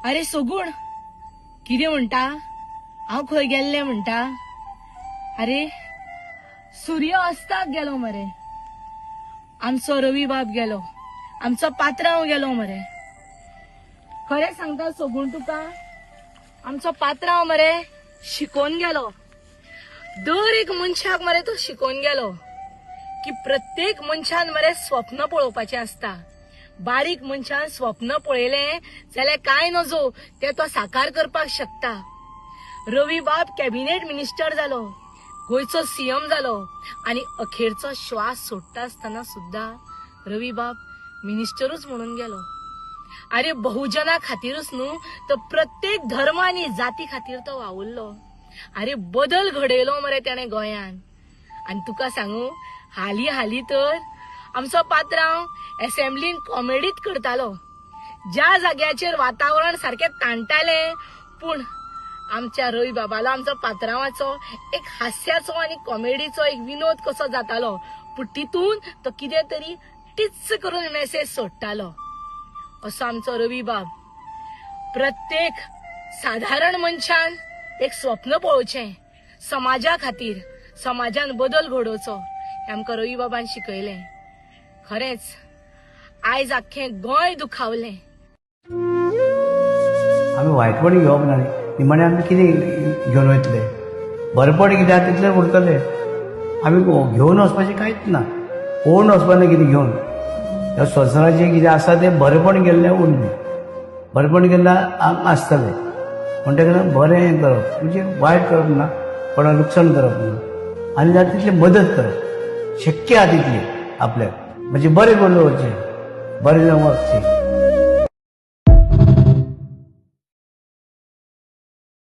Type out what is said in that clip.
अरे सोगूण कितें म्हणटा हांव खंय गेल्लें म्हणटा अरे सूर्य अस्ताक गेलो मरे आमचो रवी बाब गेलो आमचो पात्रांव गेलो मरे खरें सांगता सोगूण तुका आमचो पात्रांव मरे शिकोन गेलो दर एक मनशाक मरे तो शिकोन गेलो की प्रत्येक मनशान मरे स्वप्न पळोवपाचें आसता बारीक मनशान स्वप्न पळयलें जाल्यार काय नजो ते तो साकार करपाक शकता रवी बाब कॅबिनेट मिनिस्टर जालो गोंयचो सीएम जालो आनी अखेरचो श्वास सोडटा आसतना सुद्धा रवी बाब मिनिस्टरूच म्हणून गेलो अरे बहुजना खातीरच न्हू तर प्रत्येक धर्म आनी जाती खातीर तो वावुरलो अरे बदल घडयलो मरे त्याने गोंयान आनी तुका सांगू हाली तर आमचो पात्रांव असेंब्लीन कॉमेडीत करतालो ज्या जाग्याचेर वातावरण सारखें ताणटालें पूण आमच्या रवी बाबालो आमचो पात्रांवाचो एक हास्याचो आनी कॉमेडीचो एक विनोद कसो जातालो पूण तितून तो कितें तरी टिच्च करून मेसेज सोडटालो असो आमचो रवी बाब प्रत्येक साधारण मनशान एक स्वप्न पळोवचें समाजा खातीर समाजान बदल घडोवचो हें आमकां रवी बाबान शिकयलें खरेंच आयज आख्खें गोंय दुखावलें आमी वायटपणी घेवप ना निमाणे आमी कितें घेवन वयतले बरेपण कितें आसा तितलें उरतलें आमी घेवन वचपाचें कांयच ना पळोवन वचपाना कितें घेवन ह्या संवसाराचें कितें आसा तें बरेपण केल्लें उरलें बरेपण केन्ना आसतलें म्हणटकीर बरें करप म्हणजे वायट करप ना कोणाक लुकसाण करप ना आनी जाता तितली मदत करप शक्य आसा तितली आपल्याक म्हणजे बरें करून दवरचें बरें जावं वचचें